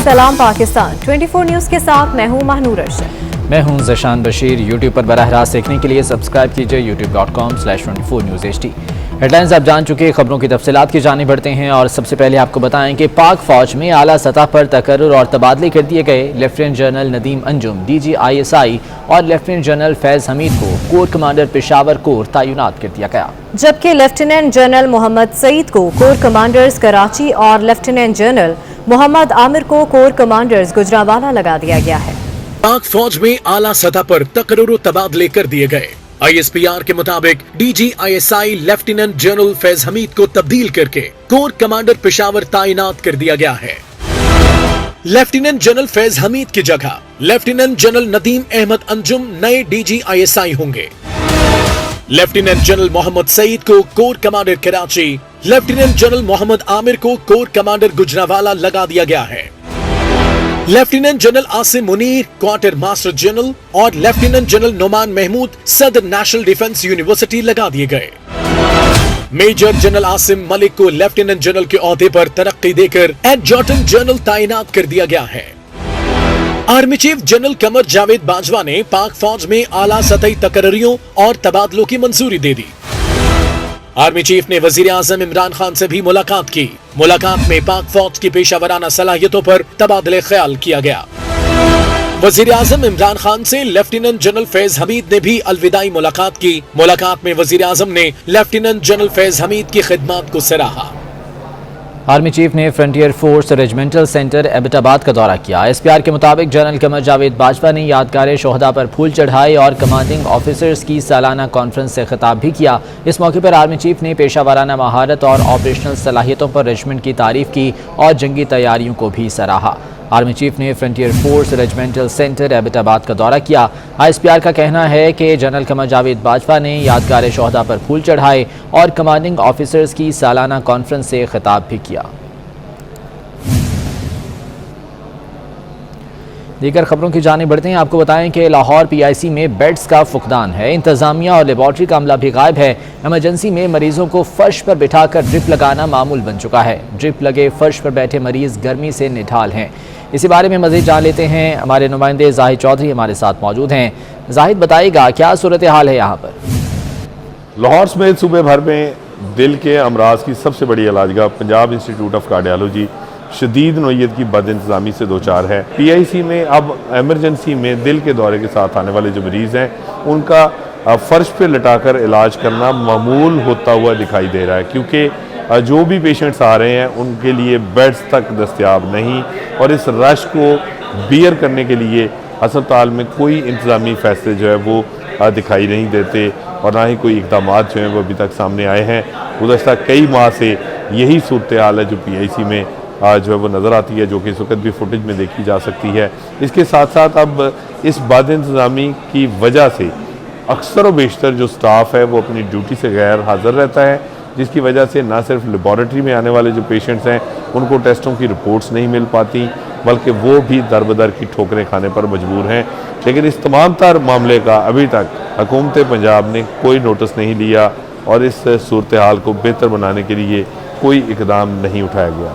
सलाम पाकिस्तान 24 न्यूज़ के साथ मैं हूं महनूर अरशद। मैं हूं ज़शान बशीर। यूट्यूब पर बराह रास्त देखने के लिए सब्सक्राइब कीजिए youtube.com/24newsht। हेडलाइंस आप जान चुके, खबरों की तफसीलात की जानिब बढ़ते हैं और सबसे पहले आपको बताएं कि पाक फौज में आला सतह पर तकर्रुर और तबादले कर दिए गए। Lieutenant general Nadeem Anjum DGISI और लेफ्टिनेंट जनरल फैज़ हमीद को कोर कमांडर पेशावर कोर तैनात कर दिया गया, जबकि लेफ्टिनेंट जनरल मोहम्मद सईद को कोर कमांडर्स कराची और लेफ्टिनेंट जनरल मोहम्मद आमिर को कोर कमांडर्स गुजरांवाला लगा दिया गया है। पाक फौज में आला सतह पर तकर्रुर तबादले कर दिए गए। ISPR के मुताबिक DGISI lieutenant general Faiz Hamid को तब्दील करके कोर कमांडर पेशावर तैनात कर दिया गया है। लेफ्टिनेंट जनरल फैज हमीद की जगह लेफ्टिनेंट जनरल नदीम अहमद अंजुम नए DGISI होंगे। लेफ्टिनेंट जनरल मोहम्मद सईद को corps commander Karachi, lieutenant general Mohammad Amir को कोर कमांडर गुजरांवाला लगा दिया गया है। Lieutenant general Asim Munir quartermaster general और लेफ्टिनेंट जनरल नोमान महमूद सदर नेशनल डिफेंस यूनिवर्सिटी लगा दिए गए। मेजर जनरल आसिम मलिक को लेफ्टिनेंट जनरल के ओहदे पर तरक्की देकर एडजॉर्टेंट जनरल तैनात कर दिया गया है। Army chief general Qamar Javed Bajwa ने पाक फौज में आला सतही तकर्रियों और तबादलों की मंजूरी दे दी। आर्मी चीफ ने वजीर आजम इमरान खान से भी मुलाकात की। मुलाकात में पाक फौज की पेशावराना सलाहियतों पर तबादले ख्याल किया गया। वजीर आजम इमरान खान से लेफ्टिनेंट जनरल फैज हमीद ने भी अलविदाई मुलाकात की। मुलाकात में वजीर आजम ने लेफ्टिनेंट जनरल फैज हमीद की खिदमत को सराहा। आर्मी चीफ ने frontier force regimental centre Abbottabad का दौरा किया। ISPR के मुताबिक जनरल कमर जावेद बाजवा ने यादगार शोहदा पर फूल चढ़ाए और कमांडिंग ऑफिसर्स की सालाना कॉन्फ्रेंस से खिताब भी किया। इस मौके पर आर्मी चीफ ने पेशावराना महारत और ऑपरेशनल सलाहियतों पर रेजिमेंट की तारीफ की और जंगी तैयारियों को भी सराहा। आर्मी चीफ ने frontier force regimental centre Abbottabad का दौरा किया। ISPR का कहना है कि जनरल कमर जावेद बाजवा ने यादगार शोहदा पर फूल चढ़ाए और कमांडिंग ऑफिसर्स की सालाना कॉन्फ्रेंस से खिताब भी किया। दीगर खबरों की जानिब बढ़ते हैं। आपको बताएं कि लाहौर PIC में बेड्स का फुकदान है। इंतजामिया और लेबॉर्ट्री का अमला भी गायब है। एमरजेंसी में मरीजों को फर्श पर बिठाकर ड्रिप लगाना मामूल बन चुका है। ड्रिप लगे फर्श पर बैठे मरीज गर्मी से निढाल हैं। इसी बारे में मज़ीद जान लेते हैं। हमारे नुमाइंदे जाहिद चौधरी हमारे साथ मौजूद हैं। जाहिद, बताइएगा क्या सूरत हाल है यहाँ पर? लाहौर समेत सूबे भर में दिल के अमराज की सबसे बड़ी इलाजगाह पंजाब इंस्टीट्यूट ऑफ कार्डियोलॉजी शदीद नोयत की बद इंतज़ामी से दो चार है। PIC में अब एमरजेंसी में दिल के दौरे के साथ आने वाले जो मरीज़ हैं उनका फ़र्श पे लटाकर इलाज करना मामूल होता हुआ दिखाई दे रहा है, क्योंकि जो भी पेशेंट्स आ रहे हैं उनके लिए बेड्स तक दस्तयाब नहीं और इस रश को बियर करने के लिए अस्पताल में कोई इंतज़ामी फैसले जो है वो दिखाई नहीं देते और ना ही कोई इक़दाम जो हैं वो अभी तक सामने आए हैं। गुज़श्ता कई माह से यही सूरत हाल है जो PIC में जो है वो नज़र आती है, जो कि इस वक्त भी फुटेज में देखी जा सकती है। इसके साथ साथ अब इस बद इंतज़ामी की वजह से अक्सर व बेशतर जो स्टाफ है वो अपनी ड्यूटी से गैर हाज़िर रहता है, जिसकी वजह से ना सिर्फ लेबॉरेटरी में आने वाले जो पेशेंट्स हैं उनको टेस्टों की रिपोर्ट्स नहीं मिल पाती, बल्कि वो भी दर बदर की ठोकरें खाने पर मजबूर हैं। लेकिन इस तमाम तर मामले का अभी तक हुकूमत पंजाब ने कोई नोटिस नहीं लिया और इस सूरत हाल को बेहतर बनाने के लिए कोई इकदाम नहीं उठाया गया।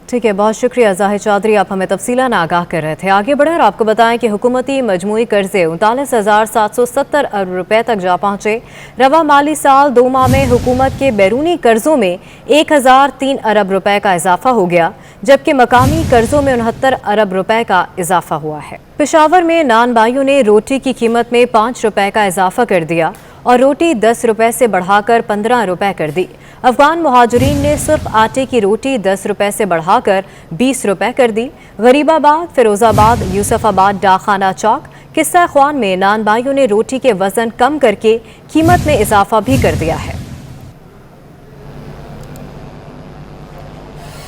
ठीक है, बहुत शुक्रिया जाहिद चौधरी, आप हमें तफसीलन आगाह कर रहे थे। आगे बढ़े और आपको बताएं कि हुकूमती मजमूई कर्जे 39,770 अरब रुपए तक जा पहुंचे। रवा माली साल 2 माह में हुकूमत के बैरूनी कर्जों में 1003 अरब रुपए का इजाफा हो गया, जबकि मकामी कर्जों में 69 अरब रुपए का इजाफा हुआ है। पेशावर में नान बाइयों ने रोटी की कीमत में 5 रुपए का इजाफा कर दिया और रोटी 10 रुपए से बढ़ाकर 15 रुपए कर दी। अफगान मुहाजिरीन ने सुर्ख आटे की रोटी 10 रुपए से बढ़ाकर 20 रुपए कर दी। गरीबाबाद, फिरोजाबाद, यूसुफाबाद, डाखाना चौक, किस्सा ख्वान में नान बाइयों ने रोटी के वजन कम करके कीमत में इजाफा भी कर दिया है।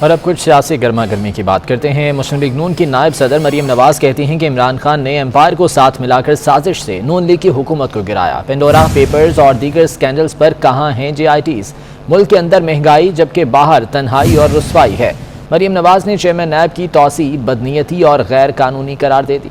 और अब कुछ सियासी गर्मा गर्मी की बात करते हैं। मुस्लिम लीग नून की नायब सदर मरीम नवाज कहती हैं कि इमरान खान ने एम्पायर को साथ मिलाकर साजिश से नून लीग की हुकूमत को गिराया। पेंडोरा पेपर्स और दीगर स्कैंडल्स पर कहाँ हैं JITs? मुल्क के अंदर महंगाई जबकि बाहर तन्हाई और रुसवाई है। मरीम नवाज ने चेयरमैन नैब की तौसी बदनीयती और गैर कानूनी करार दे दी।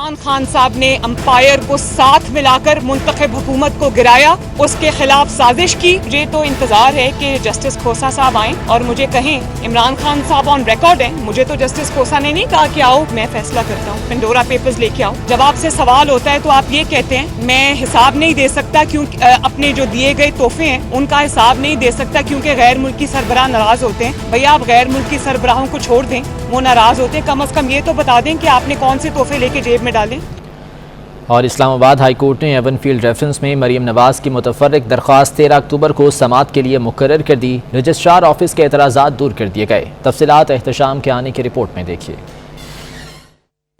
इमरान खान साहब ने अंपायर को साथ मिलाकर मुंतखब हुकूमत को गिराया, उसके खिलाफ साजिश की। मुझे तो इंतजार है कि जस्टिस खोसा साहब आएं और मुझे कहें, इमरान खान साहब ऑन रिकॉर्ड हैं, मुझे तो जस्टिस खोसा ने नहीं कहा कि आओ मैं फैसला करता हूँ, पेंडोरा पेपर्स लेके आओ। जब आपसे सवाल होता है तो आप ये कहते हैं मैं हिसाब नहीं दे सकता क्योंकि अपने जो दिए गए तोहफे हैं उनका हिसाब नहीं दे सकता क्योंकि गैर मुल्की सरबराह नाराज होते हैं। भैया आप गैर मुल्की सरबराहों को छोड़ दें, वो नाराज होते हैं, कम अज कम ये तो बता दें कि आपने कौन से तोहफे लेके जेब में डालें। और इस्लामाबाद हाई कोर्ट ने एवनफील्ड रेफरेंस में मरीम नवाज की मुतफर्रिक दरख्वास्त 13 अक्टूबर को समाअत के लिए मुकर्रर कर दी। रजिस्ट्रार ऑफिस के एतराज़ात दूर कर दिए गए। तफसीलात एहतशाम के आने की रिपोर्ट में देखिए।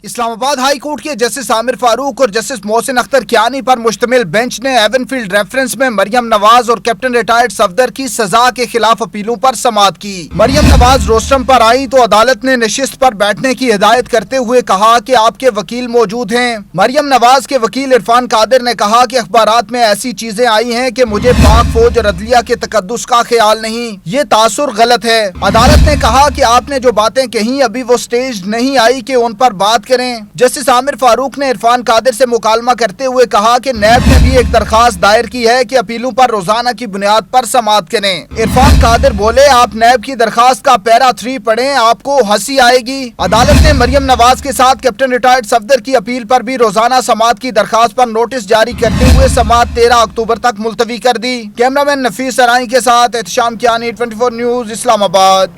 इस्लामाबाद हाई कोर्ट के जस्टिस आमिर फारूक और जस्टिस मोहसिन अख्तर कियानी पर मुश्तमिल बेंच ने एवनफील्ड रेफरेंस में मरियम नवाज और कैप्टन रिटायर्ड सफदर की सजा के खिलाफ अपीलों पर समाअत की। मरियम नवाज रोस्टरम पर आई तो अदालत ने नशिस्त पर बैठने की हिदायत करते हुए कहा कि आपके वकील मौजूद हैं। मरियम नवाज के वकील इरफान कादिर ने कहा कि अखबारात में ऐसी चीजें आई हैं कि मुझे पाक फौज और अदलिया के तकद्दुस का ख्याल नहीं, ये तासुर गलत है। अदालत ने कहा कि आपने जो बातें कही अभी वो स्टेज नहीं आई कि उन पर बात करें। जस्टिस आमिर फारूक ने इरफान कादिर से मुकालमा करते हुए कहा कि नैब ने भी एक दरखास्त दायर की है कि अपीलों पर रोजाना की बुनियाद पर समाअत करें। इरफान कादिर बोले, आप नैब की दरखास्त का पैरा 3 पढ़ें, आपको हंसी आएगी। अदालत ने मरियम नवाज के साथ कैप्टन रिटायर्ड सफदर की अपील पर भी रोजाना समाअत की दरखास्त पर नोटिस जारी करते हुए समाअत 13 अक्टूबर तक मुलतवी कर दी। कैमरामैन नफीस सराई के साथ एहतशाम कियानी, 24 न्यूज, इस्लामाबाद।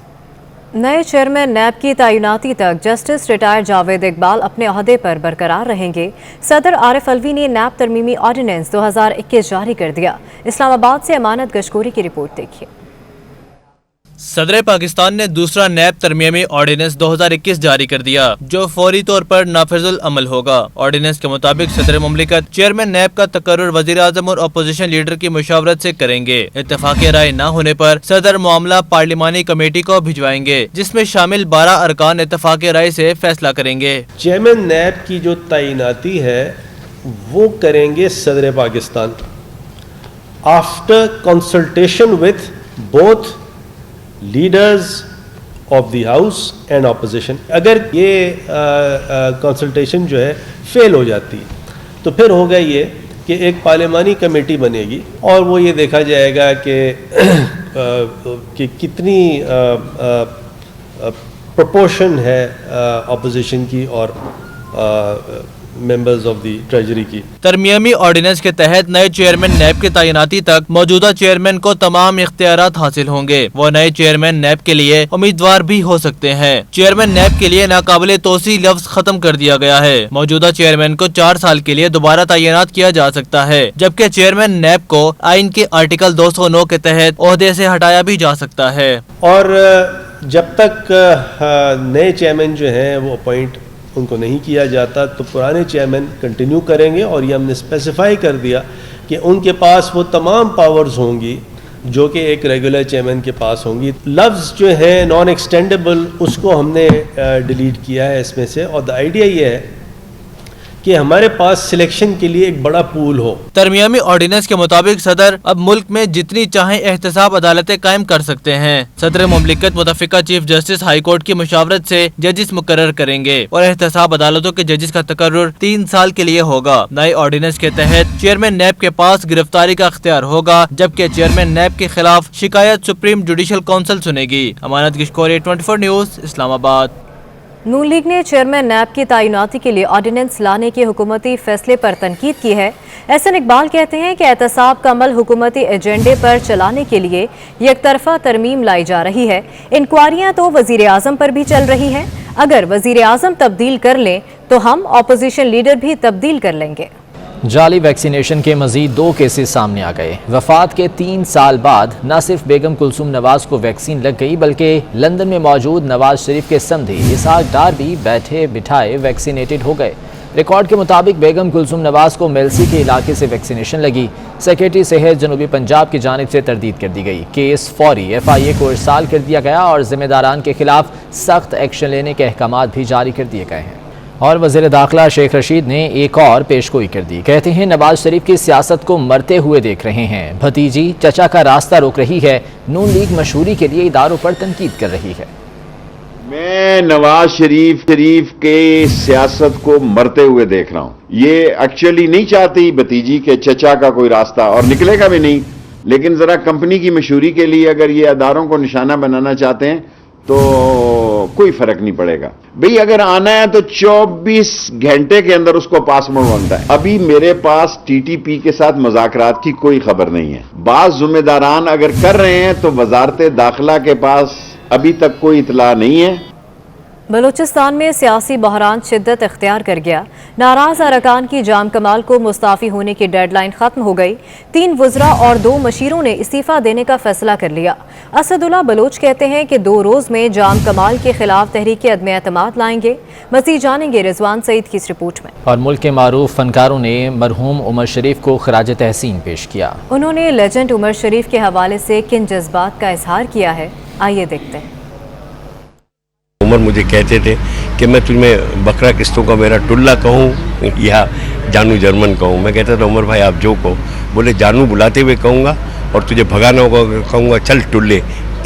नए चेयरमैन नैब की तैनाती तक जस्टिस रिटायर्ड जावेद इकबाल अपने ओहदे पर बरकरार रहेंगे। सदर आरिफ अलवी ने नैब तरमीमी ऑर्डिनेंस 2021 जारी कर दिया। इस्लामाबाद से अमानत गशकोरी की रिपोर्ट देखिए। सदर पाकिस्तान ने दूसरा नैब तरमीमी ऑर्डिनेंस 2021 जारी कर दिया, जो फौरी तौर पर नाफिजुल अमल होगा। ऑर्डिनेंस के मुताबिक सदर मुमलिकत चेयरमैन नैब का तकर्रुर वजीर आजम और अपोजिशन लीडर की मुशावरत से करेंगे। इत्तफाक़ी राय न होने पर सदर मामला पार्लिमानी कमेटी को भिजवाएंगे, जिसमें शामिल 12 अरकान इत्तफाक़ी राय से फैसला करेंगे। चेयरमैन नैब की जो तैनाती है वो करेंगे सदर Pakistan after consultation with both leaders of the house and opposition. अगर ये कंसल्टेशन जो है फेल हो जाती है तो फिर होगा ये कि एक पार्लिमानी कमेटी बनेगी और वो ये देखा जाएगा कि कितनी प्रोपोर्शन है ऑपोजिशन की और मेंबर्स ऑफ द ट्रेजरी की। तरमीमी ऑर्डिनेंस के तहत नए चेयरमैन नैब की तैनाती तक मौजूदा चेयरमैन को तमाम इख्तियारात हासिल होंगे। वो नए चेयरमैन नैब के लिए उम्मीदवार भी हो सकते हैं। चेयरमैन नैब के लिए नाकाबिले तोसी लफ्ज खत्म कर दिया गया है। मौजूदा चेयरमैन को 4 साल के लिए दोबारा तैनात किया जा सकता है, जबकि चेयरमैन नैब को आइन के आर्टिकल 209 के तहत ओहदे से हटाया भी जा सकता है। और जब तक नए चेयरमैन जो है वो अपॉइंट उनको नहीं किया जाता तो पुराने चेयरमैन कंटिन्यू करेंगे। और ये हमने स्पेसिफाई कर दिया कि उनके पास वो तमाम पावर्स होंगी जो कि एक रेगुलर चेयरमैन के पास होंगी। लफ्ज़ जो है नॉन एक्सटेंडेबल उसको हमने डिलीट किया है इसमें से। और द आइडिया ये है कि हमारे पास सिलेक्शन के लिए एक बड़ा पूल हो। तरमीमी ऑर्डिनेंस के मुताबिक सदर अब मुल्क में जितनी चाहे एहतसाब अदालतें कायम कर सकते हैं। सदर मुमलिकत मुतफ़िका चीफ जस्टिस हाई कोर्ट की मुशावरत से जजिस मुकर्रर करेंगे और एहतसाब अदालतों के जजिस का तकर्रुर 3 साल के लिए होगा। नए ऑर्डिनेंस के तहत चेयरमैन नैब के पास गिरफ्तारी का अख्तियार होगा, जबकि चेयरमैन नैब के खिलाफ शिकायत सुप्रीम जुडिशल काउंसिल सुनेगी। अमानत गशकोरी, 24 न्यूज, इस्लामाबाद। नून लीग ने चेयरमैन नैब की तैनाती के लिए ऑर्डिनेंस लाने के हुकूमती फैसले पर तनकीद की है। एहसन इकबाल कहते हैं कि एहतसाब का अमल हुकूमती एजेंडे पर चलाने के लिए एक तरफा तरमीम लाई जा रही है। इंक्वायरियां तो वजीर आजम पर भी चल रही हैं। अगर वजीर आजम तब्दील कर लें तो हम अपोजिशन लीडर भी तब्दील कर लेंगे। जाली वैक्सीनेशन के मजीद 2 केसेस सामने आ गए। वफात के 3 साल बाद न सिर्फ बेगम कुलसूम नवाज को वैक्सीन लग गई, बल्कि लंदन में मौजूद नवाज शरीफ के समधी इसहाक डार भी बैठे बिठाए वैक्सीनेटेड हो गए। रिकॉर्ड के मुताबिक बेगम कुलसूम नवाज को मेलसी के इलाके से वैक्सीनेशन लगी। सेक्रेटरी सेहत जनूबी पंजाब की जानिब से तरदीद कर दी गई। केस फौरी FIA को इरसाल कर दिया गया और जिम्मेदारान के खिलाफ सख्त एक्शन लेने के अहकाम भी जारी कर दिए गए हैं। और वज़ीर दाखिला शेख रशीद ने एक और पेशगोई कर दी। कहते हैं नवाज शरीफ की सियासत को मरते हुए देख रहे हैं। भतीजी चचा का रास्ता रोक रही है। नून लीग मशहूरी के लिए इदारों पर तनकीद कर रही है। मैं नवाज शरीफ के सियासत को मरते हुए देख रहा हूं। ये एक्चुअली नहीं चाहती भतीजी के चचा का कोई रास्ता, और निकलेगा भी नहीं, लेकिन जरा कंपनी की मशहूरी के लिए अगर ये अदारों को निशाना बनाना चाहते हैं तो कोई फर्क नहीं पड़ेगा। भाई अगर आना है तो 24 घंटे के अंदर उसको पासपोर्ट बनता है। अभी मेरे पास टीटीपी के साथ मुज़ाकरात की कोई खबर नहीं है। बाज़ ज़िम्मेदारान अगर कर रहे हैं तो वज़ारत दाखिला के पास अभी तक कोई इतला नहीं है। बलूचिस्तान में सियासी बहरान शिद्दत इख्तियार कर गया। नाराज अरकान की जाम कमाल को मुस्ताफ़ी होने की डेडलाइन ख़त्म हो गई। 3 वज़रा और 2 मशीरों ने इस्तीफ़ा देने का फैसला कर लिया। असदुल्ला बलोच कहते हैं कि 2 रोज़ में जाम कमाल के खिलाफ तहरीक अदम एतमाद लाएंगे। मज़ीद जानेंगे रिजवान सईद की इस रिपोर्ट में। और मुल्क के मारूफ फनकारों ने मरहूम उमर शरीफ को खराज तहसीन पेश किया। उन्होंने लेजेंड उमर शरीफ के हवाले से किन जज्बात का इजहार किया है, आइए देखते हैं। उमर मुझे कहते थे कि मैं तुम्हें बकरा किस्तों का मेरा टुल्ला कहूँ या जानू जर्मन कहूँ। मैं कहता था उमर भाई आप जो कहो। बोले जानू बुलाते हुए कहूँगा और तुझे भगाना होगा कहूँगा चल टुल्ले।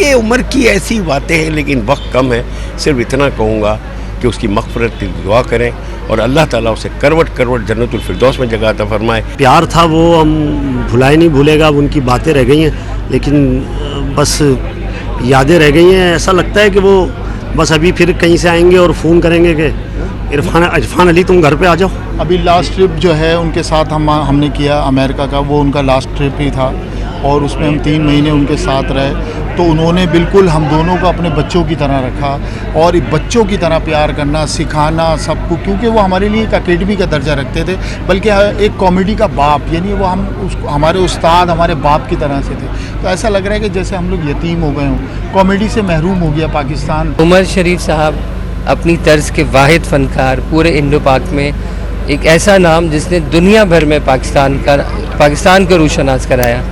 ये उमर की ऐसी बातें हैं, लेकिन वक्त कम है। सिर्फ इतना कहूँगा कि उसकी मग़फ़िरत की दुआ करें और अल्लाह ताला उसे करवट करवट जन्नतुल फिरदौस में जगह अता फरमाए। प्यार था वो हम भुलाए नहीं भूलेगा, अब उनकी बातें रह गई हैं, लेकिन बस यादें रह गई हैं। ऐसा लगता है कि वो बस अभी फिर कहीं से आएंगे और फ़ोन करेंगे कि इरफान अली तुम घर पे आ जाओ। अभी लास्ट ट्रिप जो है उनके साथ हमने किया अमेरिका का, वो उनका लास्ट ट्रिप ही था और उसमें हम 3 महीने उनके साथ रहे। तो उन्होंने बिल्कुल हम दोनों को अपने बच्चों की तरह रखा और बच्चों की तरह प्यार करना सिखाना सबको, क्योंकि वो हमारे लिए एक अकेडमी का दर्जा रखते थे, बल्कि एक कॉमेडी का बाप, यानी वो हमारे उस्ताद हमारे बाप की तरह से थे। तो ऐसा लग रहा है कि जैसे हम लोग यतीम हो गए हों, कॉमेडी से महरूम हो गया पाकिस्तान। उमर शरीफ साहब अपनी तर्ज के वाहिद फ़नकार, पूरे इंडो पाक में एक ऐसा नाम जिसने दुनिया भर में पाकिस्तान को रोशनास कराया।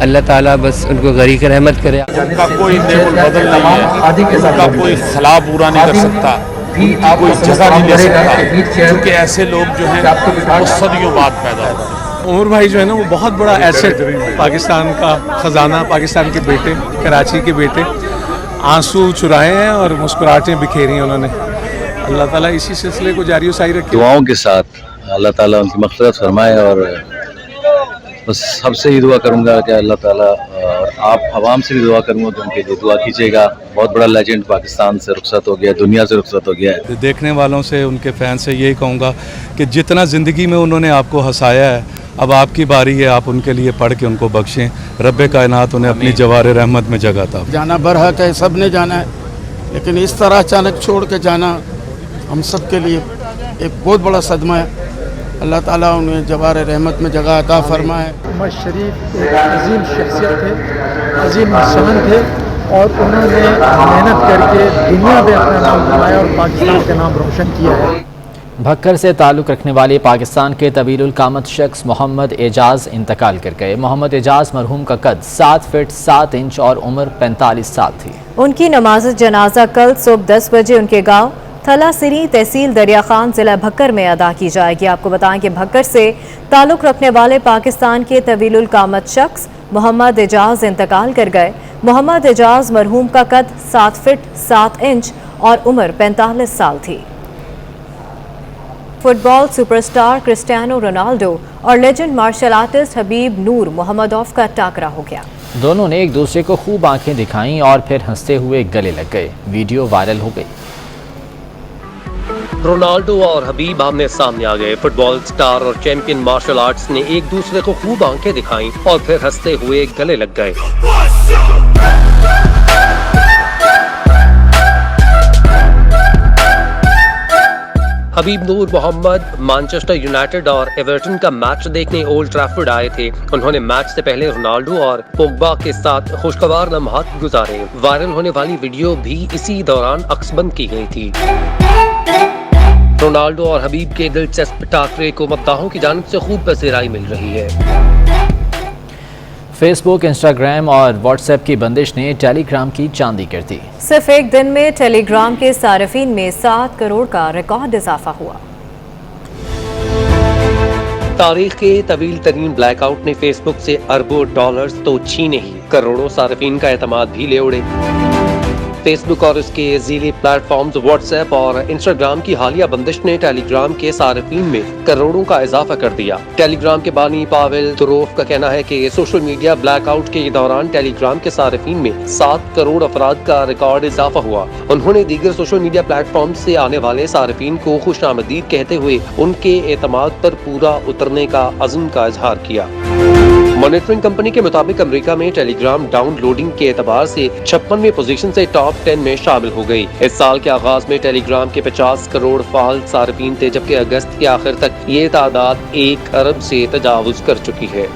अल्लाह ताला बस उनको गरीक रहमत करे। उनका कोई नेमुल बदल नहीं है, उनका कोई खला पूरा नहीं कर सकता, उनकी कोई जगह नहीं ले सकता, क्योंकि ऐसे लोग जो हैं वो सदियों बाद पैदा होते हैं। उमर भाई जो है ना वो बहुत बड़ा एसेट, पाकिस्तान का ख़जाना, पाकिस्तान के बेटे, कराची के बेटे, आंसू चुराए हैं और मुस्कुराहटें बिखेरी हैं उन्होंने। अल्लाह ताला इसी सिलसिले को जारी सारी रखे। दुआओं के साथ अल्लाह ताला उनकी मग़फ़िरत फरमाए और बस सबसे ही दुआ करूंगा कि अल्लाह ताला, आप आवाम से भी दुआ करूंगा कि उनके लिए दुआ कीजिएगा। बहुत बड़ा लेजेंड पाकिस्तान से रुखसत हो गया, दुनिया से रुखसत हो गया है। देखने वालों से, उनके फ़ैन से यही कहूँगा कि जितना ज़िंदगी में उन्होंने आपको हंसाया है, अब आपकी बारी है, आप उनके लिए पढ़ के उनको बख्शें। रब्बे कायनात उन्हें अपनी जवार रहमत में जगह था। जाना बरहक है, सब ने जाना है, लेकिन इस तरह अचानक छोड़ के जाना हम सब के लिए एक बहुत बड़ा सदमा है। अल्लाह ताला उन्हें जवार रहमत में जगह अता फरमाए। उमर शरीफ एक अजीम शख्सियत थे, अजीम इंसान थे और उन्होंने मेहनत करके दुनिया में अपना नाम कमाया और पाकिस्तान का नाम रोशन किया है। भक्कर से ताल्लुक़ रखने वाले पाकिस्तान के तवीलुल कामत शख्स मोहम्मद एजाज इंतकाल कर गए। मोहम्मद एजाज मरहूम का कद 7 फीट 7 इंच और उम्र 45 साल थी। उनकी नमाज जनाजा कल सुबह 10 बजे उनके गाँव थलासिरी तहसील दरिया खान जिला भक्कर में अदा की जाएगी। आपको बताएं कि भक्कर से ताल्लुक़ रखने वाले पाकिस्तान के तवीलुल कामत शख्स मोहम्मद एजाज इंतकाल कर गए। मोहम्मद एजाज मरहूम का कद 7 फीट 7 इंच और उम्र 45 साल थी। फुटबॉल सुपरस्टार क्रिस्टियानो रोनाल्डो और लेजेंड मार्शल आर्टिस्ट हबीब नूर मोहम्मदोव का टाकरा हो गया। दोनों ने एक दूसरे को खूब आंखें दिखाईं और फिर हंसते हुए गले लग गए। वीडियो वायरल हो गई। रोनाल्डो और हबीब आमने सामने आ गए। फुटबॉल स्टार और चैंपियन मार्शल आर्ट्स ने एक दूसरे को खूब आंखें दिखाईं और फिर हंसते हुए गले लग गए। हबीब नूर मोहम्मद मैनचेस्टर यूनाइटेड और एवर्टन का मैच देखने ओल्ड ट्रैफर्ड आए थे। उन्होंने मैच से पहले रोनाल्डो और पोग्बा के साथ खुशगवार लम्हात गुजारे। वायरल होने वाली वीडियो भी इसी दौरान अक्सबंद की गई थी। रोनाल्डो और हबीब के दिलचस्प टाकरे को मद्दाहों की जानिब से खूब पसीराई मिल रही है। फेसबुक, इंस्टाग्राम और व्हाट्सएप की बंदिश ने टेलीग्राम की चांदी कर दी। सिर्फ एक दिन में टेलीग्राम के सार्फिन में 7 करोड़ का रिकॉर्ड इजाफा हुआ। तारीख के तवील तरीन ब्लैकआउट ने फेसबुक से अरबों डॉलर्स तो छीने ही, करोड़ों सार्फिन का एतमाद भी ले उड़े। फेसबुक और इसके ज़ीली प्लेटफॉर्म्स व्हाट्सएप और इंस्टाग्राम की हालिया बंदिश ने टेलीग्राम के सार्फिन में करोड़ों का इजाफा कर दिया। टेलीग्राम के बानी पावेल तुरोफ का कहना है कि सोशल मीडिया ब्लैकआउट के दौरान टेलीग्राम के सार्फिन में 7 करोड़ अफराद का रिकॉर्ड इजाफा हुआ। उन्होंने दीगर सोशल मीडिया प्लेटफॉर्म से आने वाले सार्फिन को खुशामदीद कहते हुए उनके एतमाद पर पूरा उतरने का अज़्म का इजहार किया। मॉनिटरिंग कंपनी के मुताबिक अमेरिका में टेलीग्राम डाउनलोडिंग के एतबार से 56वें पोजीशन से टॉप 10 में शामिल हो गई। इस साल के आगाज में टेलीग्राम के 50 करोड़ फाल सार्फिन थे, जबकि अगस्त के आखिर तक ये तादाद 1 अरब से तजावुज कर चुकी है।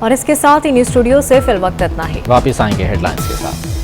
और इसके साथ ही न्यूज़ स्टूडियो से फिल वक्त इतना ही। वापिस आएंगे हेडलाइंस के साथ।